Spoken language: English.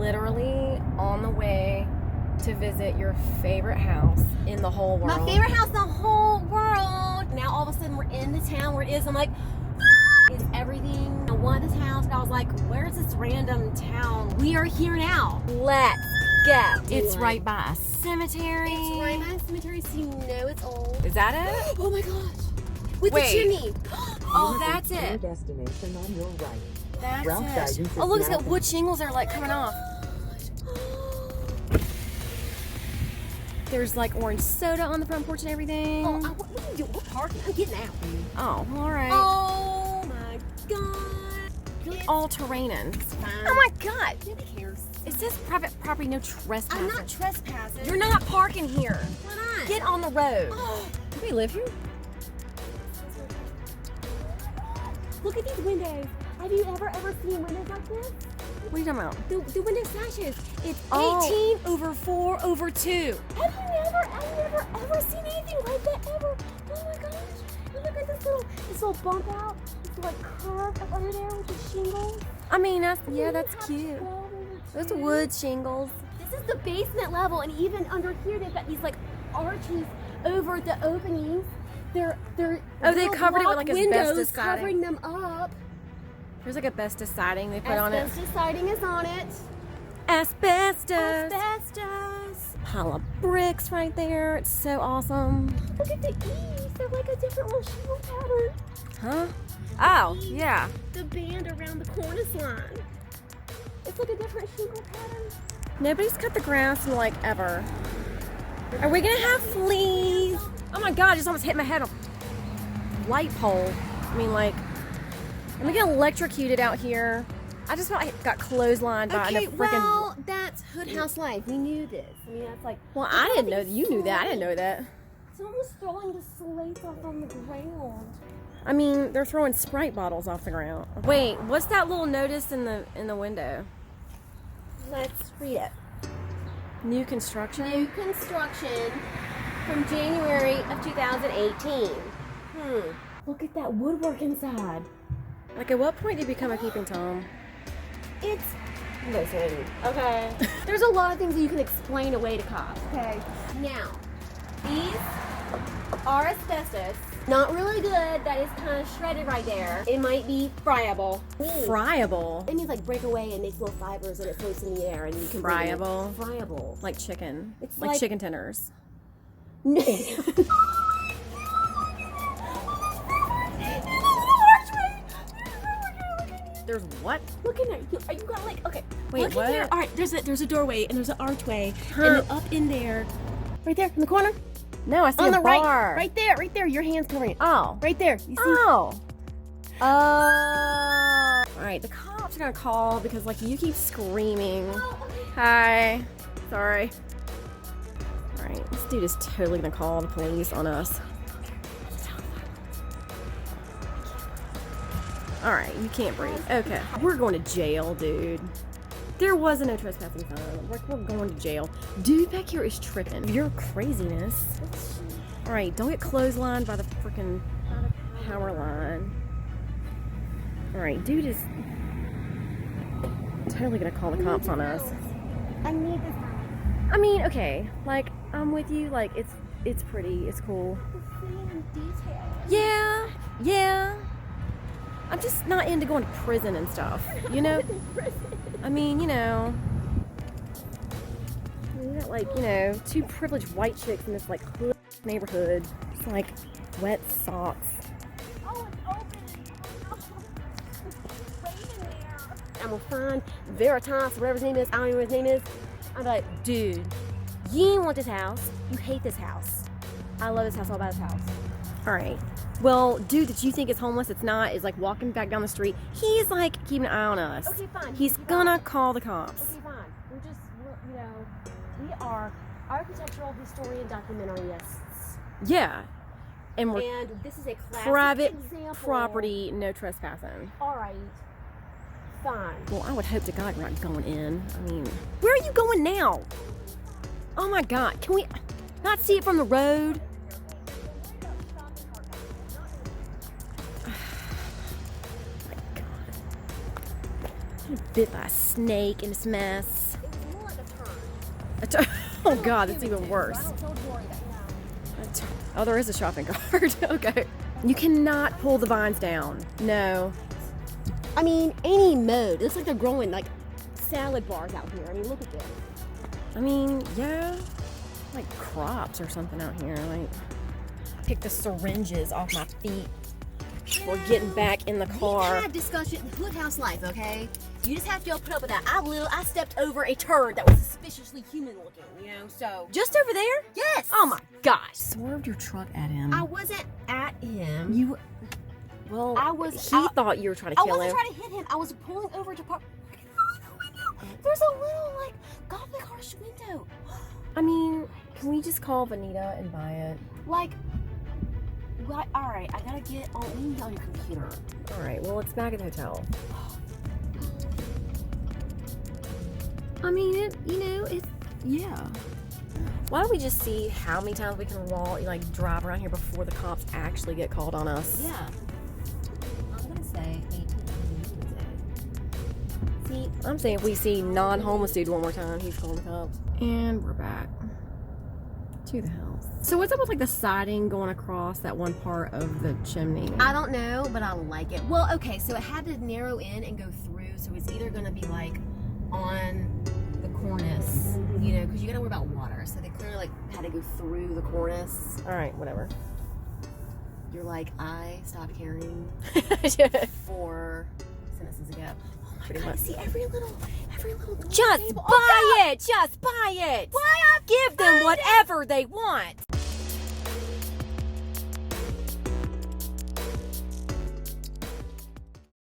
literally on the way to visit your favorite house in the whole world. My favorite house in the whole world. Now all of a sudden we're in the town where it is. I'm like, is everything. I wanted this house, but I was like, where's this random town? We are here now. Let's go. It's What? right by a cemetery. It's right by a cemetery, so you know it's old. Is that it? Oh my gosh. With Wait. the chimney. Oh, that's it. Destination on your right. That's Route it. guidance Oh, is look, it's now got wood shingles are like coming off. There's like orange soda on the front porch and everything. Oh, what are you doing? We're parking. I'm getting out. Oh, all right. Oh my god. You're all terraining. Fine. Oh my God. Nobody cares. Is this private property? No trespassing. I'm not trespassing. You're not parking here. Why not? Get on the road. Oh, Do we live here? look at these windows. Have you ever seen windows like this? What are you talking about? The window sashes. It's Oh. 18/4/2. Have you ever seen anything like that ever? Oh my gosh. And look at this little bump out. It's like curved up under there with the shingles. I mean, that's cute. Those Those wood shingles. This is the basement level, and even under here they've got these like arches over the openings. They're they little covered it with, block like, windows asbestos siding. covering them up. There's like asbestos siding they put on it. Asbestos siding is on it. Asbestos. Asbestos. Pile of bricks right there. It's so awesome. Look at the eaves. They're like a different little shingle pattern. Huh? Oh, yeah. The band around the cornice line. It's like a different shingle pattern. Nobody's cut the grass in like ever. Are we gonna have fleas? Oh my God, I just almost hit my head on a light pole. I mean, like, am I getting electrocuted out here? I just felt like I got clotheslined by Okay, a freaking. well, that's Hood House life. We knew this. I mean, that's like. Well, I didn't know. You knew that. I didn't know that. Someone was throwing the slates off on the ground. I mean, they're throwing Sprite bottles off the ground. Wait, what's that little notice in the window? Let's read it. New construction. New construction from January of 2018. Look at that woodwork inside. Like, at what point did you become a peeping Tom? It's. Listen, okay? There's a lot of things that you can explain away to cops, okay? Now, these are asbestos. Not really good. That is kind of shredded right there. It might be friable. Friable. It means like break away and makes little fibers and it floats in the air and you can bring it. Friable. Friable. Like chicken. It's like like- chicken tenders. There's what? Look in there. You got like, okay. Wait, look what? in there. All right, there's a doorway and there's an archway. Huh. And then up in there, right there in the corner. No, I see On a the bar. right there. Your hand's covering it. Oh. Right there. You see? Oh. Oh. All right, the cops are gonna call because like you keep screaming. Hi. Sorry. All right, this dude is totally gonna call the police on us. All right, you can't breathe. Okay, we're going to jail, dude. There was no trespassing sign. We're going to jail. Dude back here is tripping. Your craziness. All right, don't get clotheslined by the freaking power line. All right, dude is totally gonna call the cops on us. I need this. I mean, okay, like I'm with you. Like it's pretty. It's cool. Yeah, yeah. I'm just not into going to prison and stuff. You know. I mean, you know. You got like, you know, two privileged white chicks in this like hood neighborhood. It's like wet socks. Oh, it's open. It's raining there. I'm gonna find Veritas, whatever his name is. I don't know what his name is. I'm like, dude, you didn't want this house. You hate this house. I love this house all about this house. All right. Well, dude that you think is homeless, it's not, is like walking back down the street. He's like keeping an eye on us. Okay, fine. He's gonna call the cops. Okay, fine. We're, you know, we are architectural historian documentarists. Yeah. And we're And this is a classic private example. property, no trespassing. All right. Fine. Well, I would hope to God we're not going in. I mean, where are you going now? Oh my God, can we not see it from the road? Bit by a snake in this mess. It was more like a turd. Oh God, that's even worse. Don't worry about that. Oh, there is a shopping cart. Okay. You cannot pull the vines down. No. I mean, any mode. It looks like they're growing like salad bars out here. I mean, look at this. I mean, yeah. Like crops or something out here. Like, pick the syringes off my feet. We're getting back in the car. We had discussion hood house life, okay? You just have to put up with that. I stepped over a turd that was suspiciously human looking, you know, so. Just over there? Yes! Oh my gosh. Swerved your truck at him. I wasn't at him. You. Well, he thought you were trying to I kill wasn't him. trying to hit him. I was pulling over to park. There's a little, like, goblin harsh window. I mean, can we just call Vanita and buy it? Like, what? All right, I gotta get on, we need on your computer. All right, well, it's back at the hotel. I mean, yeah. Why don't we just see how many times we can drive around here before the cops actually get called on us? Yeah. I'm gonna say 18. See, I'm saying if we see non-homeless dude one more time, he's calling the cops. And we're back to the house. So what's up with like the siding going across that one part of the chimney? I don't know, but I like it. Well, okay, so it had to narrow in and go through, so it's either gonna be like on the cornice, you know, because you gotta worry about water. So they clearly like had to go through the cornice. All right, whatever. You're like, I stopped caring 4 sentences ago. Oh my Pretty God, much. see every little Just table. buy it! Just buy it! Why up? Give them whatever they want!